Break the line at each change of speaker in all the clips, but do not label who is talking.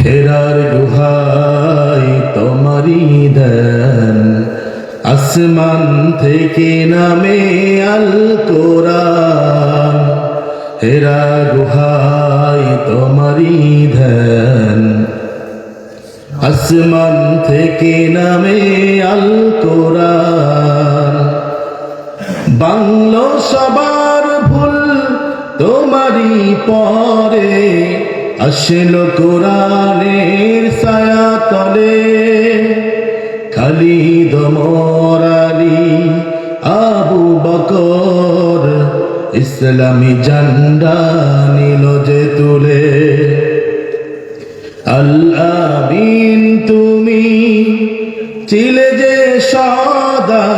হেরার গুহাই তোমারি ধ্যান, আসমান থেকে নামে আল কোরআন। হেরা গুহাই তোমারি ধ্যান, আসমান থেকে নামে আল কোরআন। বাংলো সবার ভুল তোমারি পরে, আসলো কোরআনের ছায়া তলে। খালিদ ওমর আলী আবু বকর, ইসলামী ঝান্ডা নিল যে তুলে। আল আমিন তুমি ছিলে যে সদা,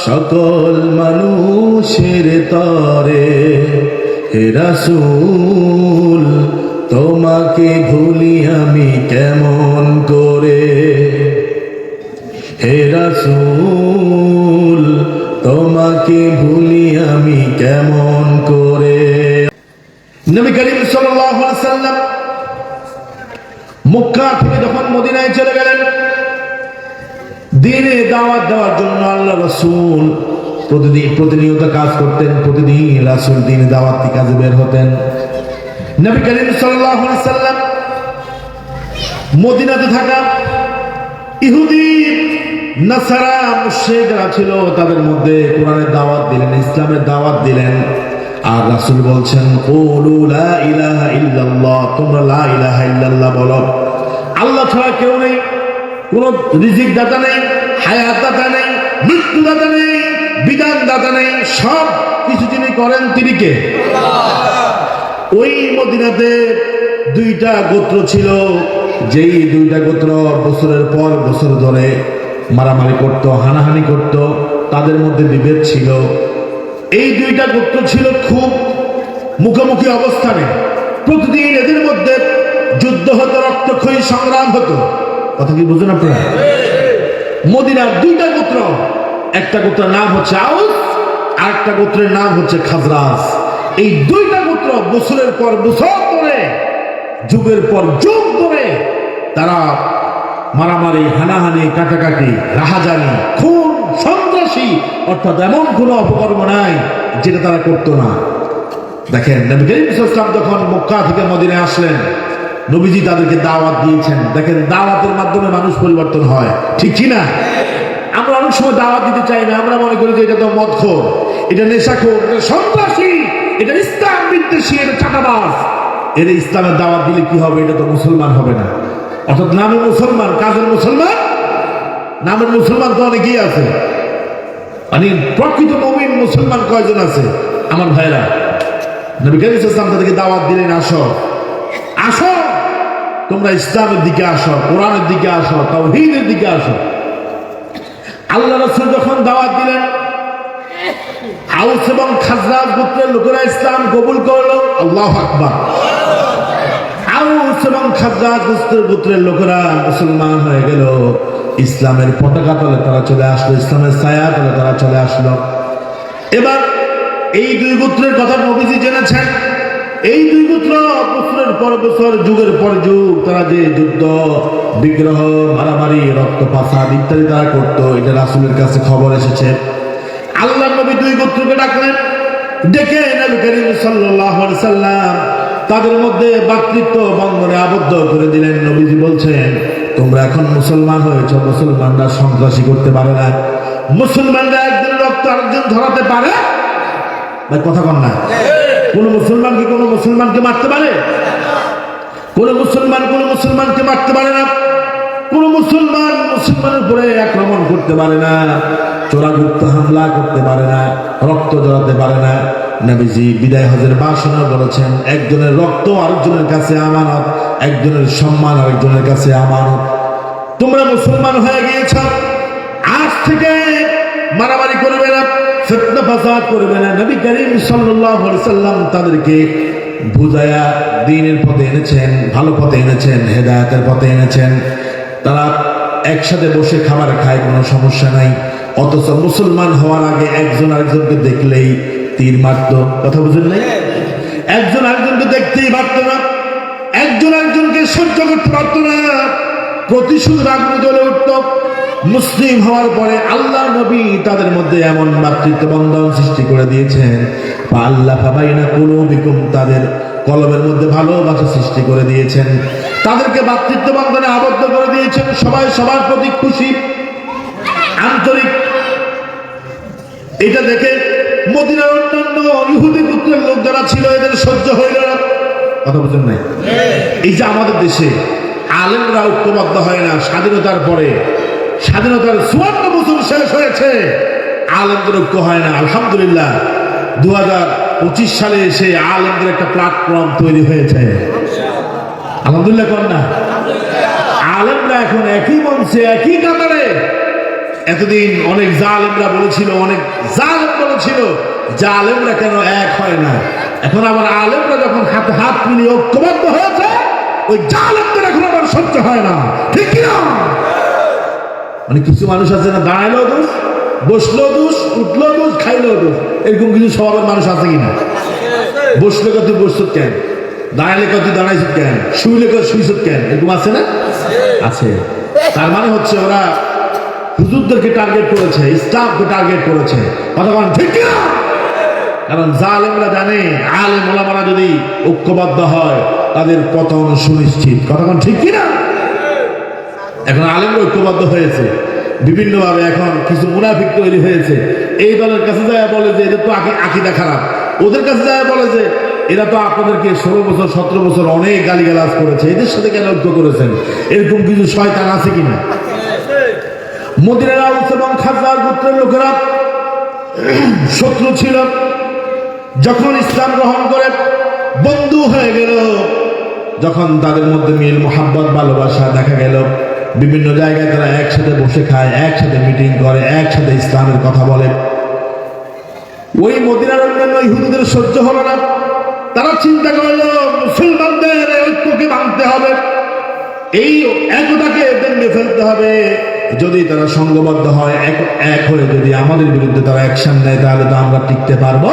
সকল মানুষের তরে। হে রাসূল তোমাকে ভুলি আমি কেমন করে। হে রাসূল তোমাকে ভুলি আমি কেমন করে। নবী করিম সাল্লাল্লাহু আলাইহি ওয়াসাল্লাম মক্কা থেকে যখন মদিনায় চলে গেলেন, দ্বীনে দাওয়াত দেওয়ার জন্য আল্লাহ রাসূল প্রতিনিয়ত কাজ করতেন। প্রতিদিন রাসূল দ্বীনে দাওয়াতি কাজে বের হতেন। নবী করিম সাল্লাল্লাহু আলাইহি ওয়াসাল্লাম মদিনাতে থাকা ইহুদি নাসারা মুশরিক যারা ছিল তাদের মধ্যে কোরআনের দাওয়াত দিলেন, ইসলামের দাওয়াত দিলেন। আর রাসূল বলছেন, কুলু লা ইলাহা ইল্লাল্লাহ, তোমরা লা ইলাহা ইল্লাল্লাহ বলো। আল্লাহ ছাড়া কেউ নেই, কোন রিজিক দাতা নেই, হায়াত দাতা নেই, মৃত্যু দাতা নেই, বিধান দাতা নেই, সব কিছু যিনি করেন তিনি কে? ওই মদিনাতে দুইটা গোত্র ছিল, যেই দুইটা গোত্র বছরের পর বছর ধরে মারামারি করত, হানাহানি করত, তাদের মধ্যে বিভেদ ছিল। এই দুইটা গোত্র ছিল খুব মুখোমুখি অবস্থানে। প্রতিদিন এদের মধ্যে যুদ্ধ হতো, রক্তক্ষয়ী সংগ্রাম হতো। কথা কি বুঝেন আপনারা? মদিনার দুইটা গোত্র, একটা গোত্রের নাম হচ্ছে আউস, আর একটা গোত্রের নাম হচ্ছে খাজরাজ। এই দুইটা গোত্র বছরের পর বছর ধরে, যুগের পর যুগ ধরে তারা মারামারি, হানাহানি, কাটাকাটি, রাহাজানি, খুন, সন্ত্রাসী, অর্থাৎ এমন কোনো অপকর্ম নাই যেটা তারা করতো না। দেখেন নবী করিম সাল্লাল্লাহু আলাইহি ওয়াসাল্লাম যখন মক্কা থেকে মদিনায় আসলেন, নবীজি তাদেরকে দাওয়াত দিয়েছেন। দেখেন দাওয়াতের মাধ্যমে মানুষ পরিবর্তন হয়, ঠিক কি না? আমরা অনেক সময় দাওয়াত দিতে চাই না, আমরা মনে করি যে এটা তো মদখোর, এটা নেশাখোর, এটা সন্ত্রাসী, এটা ইসলাম বিদ্বেষী, এটা চাঁদাবাজ। এর ইসলামের দাওয়াত দিলে কি হবে? এটা তো মুসলমান হবে না। অর্থাৎ নামে মুসলমান, কাজের মুসলমান, নামের মুসলমান তো অনেকেই আছে। মানে প্রকৃত মুমিন মুসলমান কয়জন আছে আমার ভাইরা? নবী করিম সাল্লাল্লাহু আলাইহি ওয়াসাল্লাম তাদেরকে দাওয়াত দিলেন, আসো আসো তোমরা ইসলামের দিকে আসো, কোরআনের দিকে আসো, তাওহীদের দিকে আসো। আল্লাহ রাসূল যখন দাওয়াত দিলেন, আউস এবং খাজরাজ গোত্রের লোকেরা ইসলাম কবুল করলো। আল্লাহু আকবার। আউস এবং খাজরাজ গোত্রের লোকেরা মুসলমান হয়ে গেল। ইসলামের পতাকা তলে তারা চলে আসলো, ইসলামের ছায়া তলে তারা চলে আসলো। এবার এই দুই গোত্রের কথা নবীজি জেনেছেন। এই দুই গোত্র বছরের পর বছর, যুগের পর যুগ তারা যে যুদ্ধ, বিগ্রহ, মারামারি, রক্তপাত ইত্যাদি তারা করতো, এটা রাসূলের কাছে খবর এসেছে। আল্লাহ নবী দুই গোত্রকে ডাকলেন, ডেকে নবী করিম সাল্লাল্লাহু আলাইহি ওয়াসাল্লাম তাদের মধ্যে ভ্রাতৃত্ব বন্ধনে আবদ্ধ করে দিলেন। নবীজি বলছেন, তোমরা এখন মুসলমান হয়েছ, মুসলমানরা সন্ত্রাসী করতে পারে না, মুসলমানরা একজনের রক্ত আরেকজন ধরাতে পারে ভাই, কথা কন না? কোন মুসলমান কি কোন মুসলমানকে মারতে পারে? কোন মুসলমানকে মারতে পারে না। কোন মুসলমানের উপরে আক্রমণ করতে পারে না, চোরাগুপ্ত হামলা করতে পারে না, রক্ত জড়াতে পারে না। নবীজি বিদায় হজের ভাষণে বলেছেন, একজনের রক্ত আরেকজনের কাছে আমানত, একজনের সম্মান আরেকজনের কাছে আমানত। তোমরা মুসলমান হয়ে গিয়েছ, আজ থেকে মারামারি করবে না, ফিতনা ফাসাদ করবে না। নবী করিম সাল্লাল্লাহু আলাইহি ওয়াসাল্লাম তাদেরকে বুঝায়া দ্বীনের পথে এনেছেন, ভালো পথে এনেছেন, হেদায়েতের পথে এনেছেন। তারা একসাথে বসে খাবার খায়, কোনো সমস্যা নাই। অথচ মুসলমান হওয়ার আগে একজন আরেকজনকে দেখলেই তীর মারত। কথা বুঝেন নাই? একজন আরেকজনকে দেখতেই পারত না, একজন আরেকজনকে সহ্য করতে পারত না, প্রতিশোধ আগুনে জ্বলে উঠত। মুসলিম হওয়ার পরে আল্লাহ নবী তাদের মধ্যে এমন মাতৃত্ব বন্ধন সৃষ্টি করে দিয়েছেন, আল্লাহ ফাবাইনা কুলুবিকুম, তাদের কলবের মধ্যে ভালোবাসা সৃষ্টি করে দিয়েছেন, তাদেরকে মাতৃত্ব বন্ধনে আবদ্ধ করে দিয়েছেন। সবাই সবার প্রতি খুশি, আন্তরিক। এটা দেখে মদিনার অন্যান্য ইহুদি পুত্রের লোক যারা ছিল এদের সহ্য হইল না। কথা বুঝেন নাই? এই যে আমাদের দেশে আলেমরা ঐক্যবদ্ধ হয় না, স্বাধীনতার পরে, স্বাধীনতার 54 বছর শেষ হয়েছে, আলেমদের ঐক্য হয় না। আলহামদুলিল্লাহ 2025 সালে এসে আলেমদের একটা প্ল্যাটফর্ম তৈরি হয়েছে। আলহামদুলিল্লাহ কর না? আলেমরা এখন একই মঞ্চে, একই কাতারে। এতদিন অনেক জালেমরা বলেছিল, অনেক জালেম বলেছিল জালেমরা কেন এক হয় না। এখন আবার আলেমরা যখন হাতে হাত মিলিয়ে ঐক্যবদ্ধ হয়েছে, ওই জালেমদের এখন আবার সহ্য হয় না। ঠিক কিনা? মানে কিছু মানুষ আছে না, দাঁড়াইলেও দোষ, বসলেও দোষ, উঠলেও দোষ, খাইলেও দোষ, এরকম কিছু স্বভাবের মানুষ আছে কিনা? বসলে কত বসত কেন, দাঁড়াইলে কত দাঁড়াইছ কেন, শুইলে কত শুইছ কেন, এরকম আছে না? আছে। তার মানে হচ্ছে ওরা হুজুরদেরকে টার্গেট করেছে, ইসলামকে টার্গেট করেছে। কথা বলেন ঠিক কিনা? কারণ জালেমরা জানে আলেম ওলামারা যদি ঐক্যবদ্ধ হয় তাদের পতন সুনিশ্চিত। কথা বলেন ঠিক কিনা? এখন আলেমরা ঐক্যবদ্ধ হয়েছে বিভিন্নভাবে। এখন কিছু মুনাফিক তৈরি হয়েছে, এই দলের কাছে যায় বলে যে এদের তো আকীদা খারাপ, ওদের কাছে যায় বলে যে এরা তো আপনাদেরকে 16 বছর 17 বছর অনেক গালিগালাজ করেছে, এদের সাথে কেন ঐক্য করেছেন? এরকম কিছু শয়তান আছে কিনা? মদিনার আউস এবং খাজরাজ গোত্রের লোকেরা শত্রু ছিল, যখন ইসলাম গ্রহণ করে বন্ধু হয়ে গেল, যখন তাদের মধ্যে মিল মোহাব্বত ভালোবাসা দেখা গেল, বিভিন্ন জায়গায় তারা একসাথে বসে খায়, একসাথে মিটিং করে, একসাথে ইসলামের কথা বলে। ওই মদিনার অন্যান্য ইহুদিদের সহ্য হলো না। তারা চিন্তা করলো মুসলমানদের ঐক্যকে ভাঙতে হবে, এই একতাকে ভেঙে ফেলতে হবে। যদি তারা সংঘবদ্ধ হয়, এক হয়ে যদি আমাদের বিরুদ্ধে তারা অ্যাকশন নেয়, তাহলে তো আমরা টিকতে পারবো।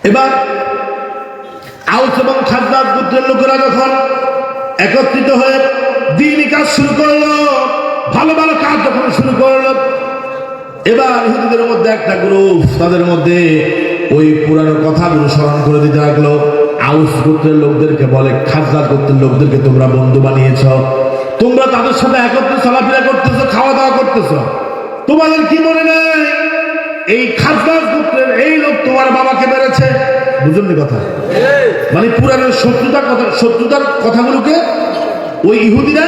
এবার আউস এবং খাজরাজ গোত্রের লোকেরা যখন একত্রিত হয়ে দ্বীনি কাজ শুরু করলো, ভালো ভালো কাজ যখন শুরু করলো, এবার ইহুদিদের মধ্যে একটা গ্রুপ তাদের মধ্যে ওই পুরানো কথাগুলো স্মরণ করে দিতে লাগলো। আউস গোত্রের লোকদেরকে বলে, খাজরাজ গোত্রের লোকদেরকে তোমরা বন্ধু বানিয়েছ, তোমরা তাদের সাথে একত্রে চলাফেরা করতেছো, খাওয়া দাওয়া করতেছো, তোমাদের কি মনে নেই এই খাজরাজ গোত্রের এই লোক তোমার বাবাকে মেরেছে? বুঝলেন কথা? মানে পুরানো শত্রুতার কথাগুলোকে ওই ইহুদিরা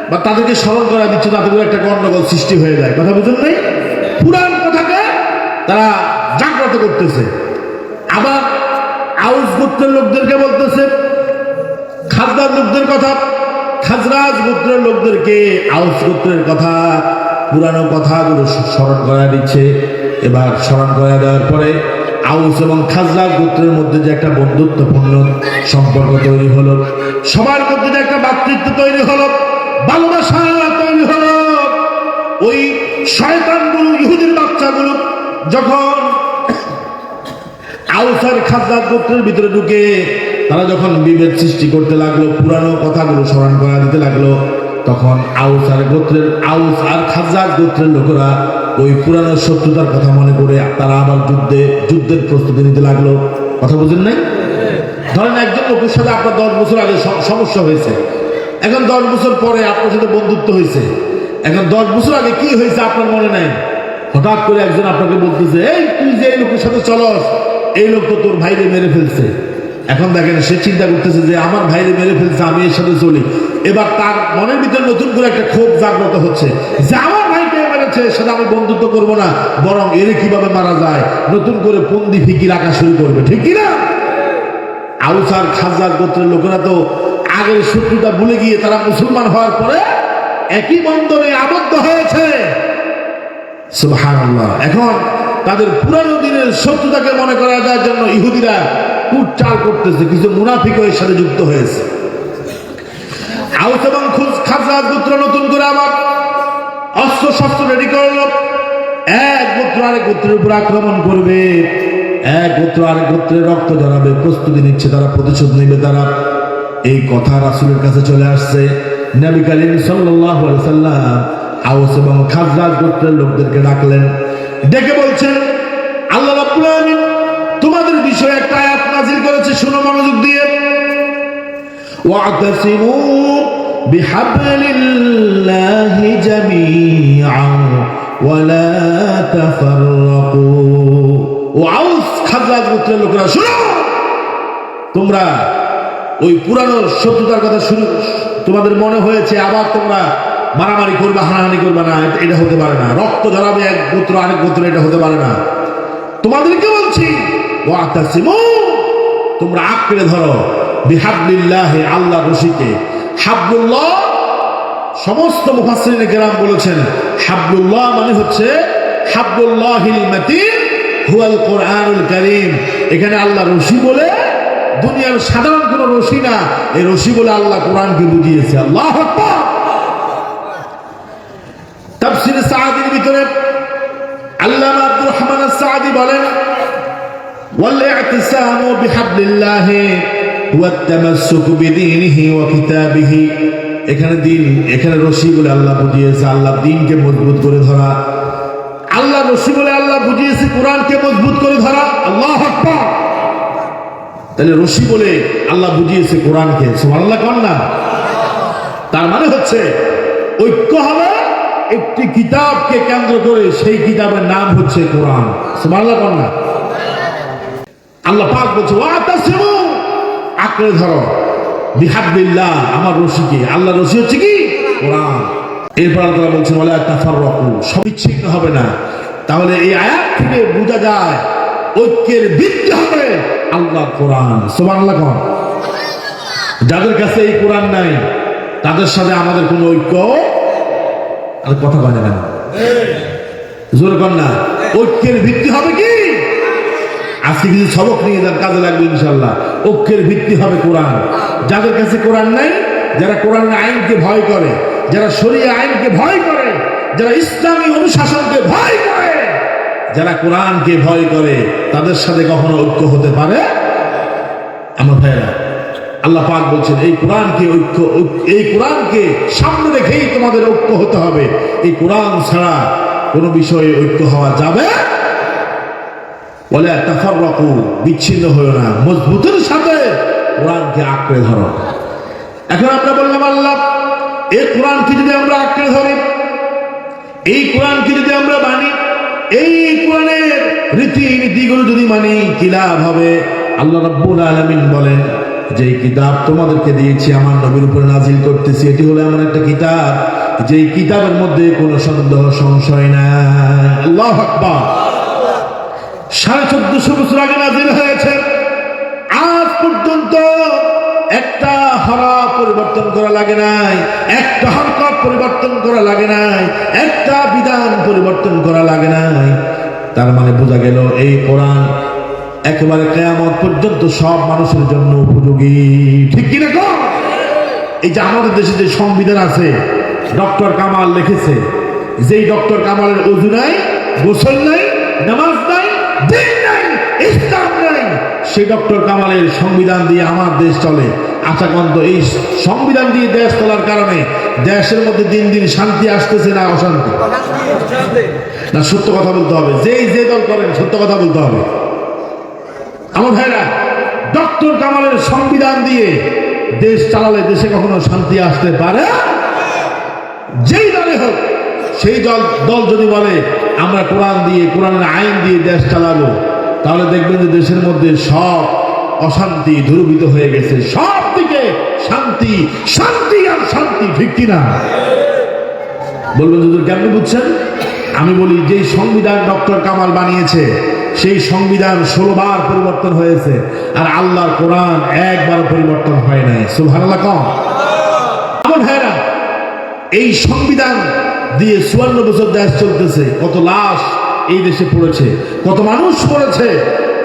বা তাদেরকে স্মরণ করা দিচ্ছে, তাতে করে একটা গন্ডগোল সৃষ্টি হয়ে যায়। কথা বুঝলেন নাই? পুরান কথাকে তারা জাগ্রত করতেছে। আবার আউস গোত্রের লোকদেরকে বলতেছে খাজরাজ লোকদের কথা, খাজরাজ গোত্রের লোকদেরকে আউস গোত্রের কথা, পুরানো কথাগুলো স্মরণ করা দিচ্ছে। এবার স্মরণ করা দেওয়ার পরে আউস এবং খাজরাজ গোত্রের মধ্যে যে একটা বন্ধুত্বপূর্ণ সম্পর্ক তৈরি হলো, সবার মধ্যে যে একটা ভ্রাতৃত্ব তৈরি হলো, ভালোবাসা তৈরি হলো। ওই শয়তানগুলো, ইহুদির বাচ্চাগুলো যখন আউস আর খাজরাজ গোত্রের ভিতরে ঢুকে তারা যখন বিভেদ সৃষ্টি করতে লাগলো, পুরানো কথাগুলো স্মরণ করা দিতে লাগলো, তখন আউস আর খাজরাজ গোত্রের লোকেরা ওই পুরানো শত্রুতার কথা মনে করে তারা আবার যুদ্ধের প্রস্তুতি নিতে লাগলো। কথা বুঝেন নাই? ধরেন একজন লোকের সাথে আপনার 10 বছর আগে সমস্যা হয়েছে, এখন 10 বছর পরে আপনার সাথে বন্ধুত্ব হয়েছে। এখন 10 বছর আগে কি হয়েছে আপনার মনে নাই, হঠাৎ করে একজন আপনাকে বলতেছে, এই তুই যে এই লোকের সাথে চলস, এই লোক তো তোর ভাইরে মেরে ফেলছে। এখন দেখেন সে চিন্তা করতেছে যে আমার ভাইরে মেরে ফেলছে, আমি এর সাথে চলি। এবার তার মনের ভিতরে নতুন করে একটা ক্ষোভ জাগ্রত হচ্ছে যে আমার ভাইকে মেরেছে, সেটা আমি বন্ধুত্ব করবো না, বরং এর কিভাবে মারা যায় নতুন করে পন্দি ফিকির আঁকা শুরু করবে। ঠিক কিনা? আউস আর খাজরাজ গোত্রের লোকেরা তো আগের শত্রুতা ভুলে গিয়ে তারা মুসলমান হওয়ার পরে একই বন্ধনে আবদ্ধ হয়েছে। সুবহানাল্লাহ। এখন তাদের পুরানো দিনের শত্রুতাকে মনে করা যাওয়ার জন্য ইহুদিরা কুটচাল করতেছে, কিছু মুনাফিক এর সাথে যুক্ত হয়েছে। আউস এবং খাজরাজ গোত্র নতুন করে আবার অস্ত্র শস্ত্র রেডি করল, এক গোত্র আরেক গোত্রের উপর আক্রমণ করবে, এক গোত্র আরেক গোত্রের রক্ত ঝরাবে, প্রস্তুতি নিচ্ছে তারা, প্রতিশোধ নেবে তারা। এই কথা রাসূলের কাছে চলে আসছে। নবী করিম সাল্লাল্লাহু আলাইহি সাল্লাম আওস এবং খাজরাজ গোত্রের লোকদেরকে ডাকলেন, ডেকে বলছেন, আল্লাহ রাব্বুল আলামিন তোমাদের বিষয়ে একটা আয়াত নাযিল করেছে, শুনো মনোযোগ দিয়ে। ওয়াতাসিমু বিহাবলিল্লাহি জামিআন ওয়া লা তাফাররাকু। ও আওস খাজরাজ গোত্রের লোকেরা শুনো, তোমরা ওই পুরানো শত্রুতার কথা শুনে তোমাদের মনে হয়েছে, আবার তোমরা মারামারি করবে, হানাহানি করবে না, এটা হতে পারে না। রক্ত ঝরাবে এক গোত্র আরেক গোত্র, এটা হতে পারে না। তোমাদেরকে বলছি, ওয়াতাসিমু, তোমরা আঁকড়ে ধরো, বিহাবলিল্লাহ, আল্লাহর রশিকে। হাবলুল্লাহ, সমস্ত মুফাসসিরিনে কেরাম বলেছেন হাবলুল্লাহ মানে হচ্ছে হাবলুল্লাহিল মাতিন হুয়াল কোরআনুল কারীম। এখানে আল্লাহ রশি বলে দুনিয়ার সাধারণ কোন রশি না, এই রশি বলে আল্লাহ কোরআনকে বুঝিয়েছে। আল্লাহু আকবার। তাফসীর সাঈদীর ভিতরে আল্লামা আব্দুর রহমান আস-সাঈদী বলেন, ওয়াল ই'তিসামু বিহাবলিল্লাহ ওয়া তামাসসুকু বিদীনিহি ওয়া কিতাবিহি। এখানে দিন, এখানে রশি বলে আল্লাহ বুঝিয়েছে আল্লাহর দ্বীনকে মজবুত করে ধরা। আল্লাহ রশি বলে আল্লাহ বুঝিয়েছে কোরআনকে মজবুত করে ধরা। আল্লাহু আকবার। তাহলে রশি বলে আল্লাহ বুঝিয়েছে কোরআনকে, সুবহানাল্লাহ কোন না? তার মানে হচ্ছে ঐক্য হবে একটি কিতাবকে কেন্দ্র করে, সেই কিতাবের নাম হচ্ছে কোরআন, সুবহানাল্লাহ কোন না? আল্লাহ পাক বলছে, ওয়াতাসিমু, আঁকড়ে ধরো, বিহাবলিল্লাহ, আমার রশিকে। আল্লাহ রশি হচ্ছে কি? কোরআন। এরপর আল্লাহ বলছেন, ওয়ালা তাফাররাকু, সবিচ্ছিন্ন হবে না। তাহলে এই আয়াত থেকে বোঝা যায় ঐক্যের ভিত্তি হবে আল্লাহ কোরআন, সুবহানাল্লাহ কোন? যাদের কাছে এই কোরআন নাই তাদের সাথে আমাদের কোনো ঐক্য, আর কথা বলে না, জোরে কোন না? ঐক্যের ভিত্তি হবে কি? আজকে কিছু সবক নিয়ে যার কাজে লাগবে ইনশাআল্লাহ। ঐক্যের ভিত্তি হবে কোরআন। যাদের কাছে কোরআন নাই, যারা কোরআনের আইনকে ভয় করে, যারা শরীয়ত আইনকে ভয় করে, যারা ইসলামী অনুশাসনকে ভয় করে, যারা কোরআনকে ভয় করে, তাদের সাথে কখনো ঐক্য হতে পারে? আমার ভাইরা, আল্লাহ পাক বলছেন এই কোরআনকে ঐক্য, এই কোরআনকে সামনে রেখেই তোমাদের ঐক্য হতে হবে। এই কোরআন ছাড়া কোনো বিষয়ে ঐক্য হওয়া যাবে। বলে তাফাররাকু, বিচ্ছিন্ন হয়ো না, মজবুতের সাথে কোরআনকে আঁকড়ে ধরো। এখন আমরা বললাম, আল্লাহ এই কোরআনকে যদি আমরা আঁকড়ে ধরি, এই কোরআনকে যদি আমরা মানি, এই কোরআনের রীতিনীতিগুলো যদি মানি, কি লাভ হবে? আল্লাহ রাব্বুল আলামিন বলেন, যে কিতাব তোমাদেরকে দিয়েছি, আমার নবীর উপর নাজিল করতেছি, এটি হলো এমন একটা কিতাব যে কিতাবের মধ্যে কোনো সন্দেহ সংশয় নাই। আল্লাহু আকবার। 1450 বছর আগে নাজিল হয়েছে, আজ পর্যন্ত একটা হরফ পরিবর্তন করা লাগে নাই, একটা হরকত পরিবর্তন করা লাগে নাই, একটা বিধান পরিবর্তন করা লাগে নাই। তার মানে বোঝা গেল এই কোরআন একেবারে কিয়ামত পর্যন্ত সব মানুষের জন্য উপযোগী, ঠিক কি না গো? এই যে আমাদের দেশে যে সংবিধান আছে, ডক্টর কামাল লিখেছে, যেই ডক্টর কামালের ওযু নাই, গোসল নাই, নামাজ নাই, দিন নাই, ইসলাম নাই, সেই ডক্টর কামালের সংবিধান দিয়ে আমার দেশ চলে। আচ্ছা কন্ত, এই সংবিধান দিয়ে দেশ চলার কারণে দেশের মধ্যে দিন দিন শান্তি আসতেছে না অশান্তি? না, সত্য কথা বলতে হবে। যে দল করেন সত্য কথা বলতে হবে। আমার ভাইরা, ডক্টর কামালের সংবিধান দিয়ে দেশ চালালে দেশে কখনো শান্তি আসতে পারে? যেই দলে হোক, সেই দল যদি বলে আমরা কোরআন দিয়ে, কোরআনের আইন দিয়ে দেশ চালাবো, তাহলে দেখবেন যে দেশের মধ্যে সব অশান্তি দূরীভূত হয়ে গেছে, সব দিকে শান্তি, শান্তি আর শান্তি, ঠিক কিনা? বলবেন হুজুর কেমনে বুঝছেন? আমি বলি, যেই সংবিধান ডক্টর কামাল বানিয়েছে, সেই সংবিধান 16 বার পরিবর্তন হয়েছে, আর আল্লাহর কোরআন একবার পরিবর্তন হয় নাই। সুবহানাল্লাহ কম? আমার ভাইরা, এই সংবিধান দিয়ে 54 বছর দেশ চলতেছে। কত লাশ এই দেশে পড়েছে, কত মানুষ পড়েছে,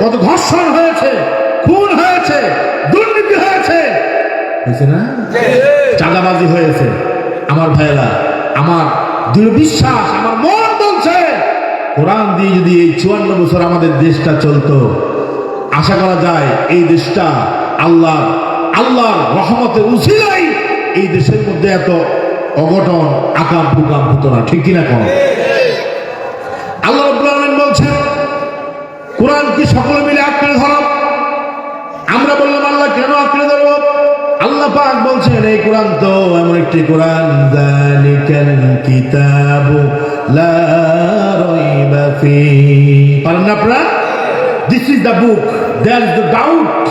কত ধর্ষণ হয়েছে, খুন হয়েছে, দুর্নীতি হয়েছে, হয়েছে না? চাঁদাবাজি হয়েছে। আমার ভাইরা, আমার দৃঢ় বিশ্বাস, আমার মন বলছে, কোরআন দিয়ে যদি এই 54 বছর আমাদের দেশটা চলতো, আশা করা যায় এই দেশটা আল্লাহর রহমতের উসিলাই এই দেশের মধ্যে এত অঘটন আকাম কুকাম হতো না, ঠিক কিনা কোন? আল্লাহ রাব্বুল আলামিন বলছেন কোরআন কি সকলে মিলে আঁকড়ে ধরো? আমরা বললাম আল্লাহ কেন আঁকড়ে ধরো? আল্লাহ পাক বলছেন এই কোরআন তো এমন একটি কোরআন, যালিকাল কিতাবু লা রাইবা ফীহি, পারেন না আপনারা? This is the book, there is the doubt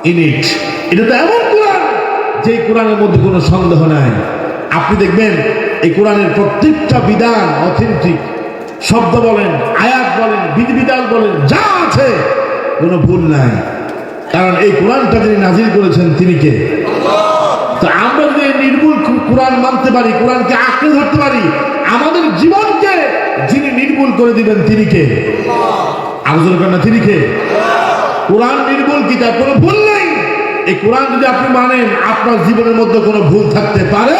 in it. এটা তো এমন কোরআন যে কোরআনের মধ্যে কোনো সন্দেহ নাই। আপনি দেখবেন এই কোরআনের প্রত্যেকটা বিধান অথেন্টিক, শব্দ বলেন, আয়াত বলেন, বিধিবিধান বলেন, যা আছে কোনো ভুল নাই। কারণ এই কোরআনটা যিনি নাজিল করেছেন তিনি কে? তো আমরা যদি নির্ভুল কোরআন মানতে পারি, কোরআনকে আঁকড়ে ধরতে পারি, আমাদের জীবনকে যিনি নির্ভুল করে দিবেন তিনি কে? আলোচনা করেন না, তিনি কে? কোরআন নির্ভুল কিতাব, কোনো ভুল নেই। এই কোরআন যদি আপনি মানেন, আপনার জীবনের মধ্যে কোনো ভুল থাকতে পারে?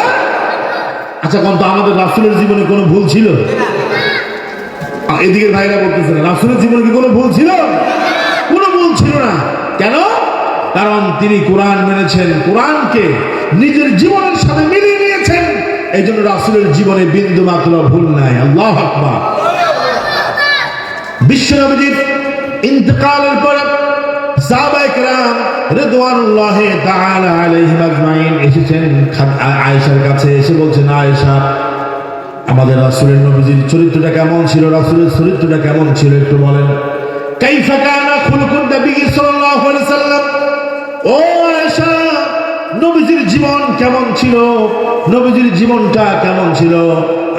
আচ্ছা কোন তো আমাদের রাসূলের জীবনে কোনো ভুল ছিল? এদিকে ভাইরা বলতেছেন রাসূলের জীবনে কি কোনো ভুল ছিল? কোনো ভুল ছিল না। কেন? কারণ তিনি কোরআন মেনেছেন, কোরআনকে নিজের জীবনের সাথে মিলিয়ে নিয়েছেন। এই জন্য রাসূলের জীবনে বিন্দু মাত্র ভুল নাই। আল্লাহু আকবার। বিশ্বনবীর ইন্তেকালের পর সাহাবায়ে কেরাম রিদওয়ানুল্লাহি তাআলা আলাইহিম আজমাইন এসেছেন আয়েশার কাছে, এসে বলছেন আয়েশা আমাদের রাসূলের নবীজির চরিত্রটা কেমন ছিল, রাসূলের চরিত্রটা কেমন ছিল একটু বলেন। কাইফা কানা খুলুকুন নবী সাল্লাল্লাহু আলাইহি সাল্লাম, ও আয়েশা নবীজির জীবন কেমন ছিল, নবীজির জীবনটা কেমন ছিল?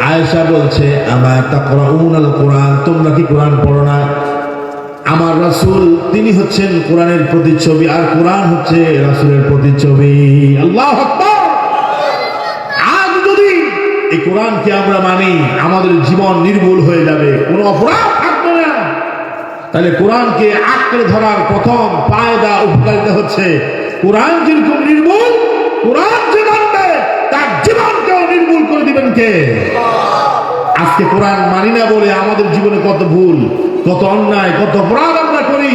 আয়েশা বলছে আমা তাকরাউনাল কোরআন, তোমরা কি কোরআন পড়ো না? আমার রাসূল তিনি হচ্ছেন কোরআনের প্রতিচ্ছবি, আর কোরআন হচ্ছে রাসূলের প্রতিচ্ছবি। আল্লাহু আকবার। আজ যদি এই কোরআনকে আমরা মানি, আমাদের জীবন নির্ভুল হয়ে যাবে, কোনো অপরাধ থাকবে না। তাহলে কোরআনকে আঁকড়ে ধরার প্রথম ফায়দা, উপকারিতা হচ্ছে কোরআন যেরকম নির্ভুল, কোরআন যে মানবে তার জীবনকেও নির্ভুল করে দিবেন কে? আজকে কোরআন মানি না বলে আমাদের জীবনে কত ভুল, কত অন্যায়, কত অপরাধ আমরা করি।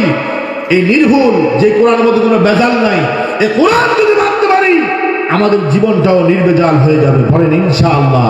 এই নির্ভুল যে কোরআনের মধ্যে কোনো বেজাল নাই, এই কোরআন যদি মানতে পারি আমাদের জীবনটাও নির্বেজাল হয়ে যাবে। বলেন ইনশাআল্লাহ।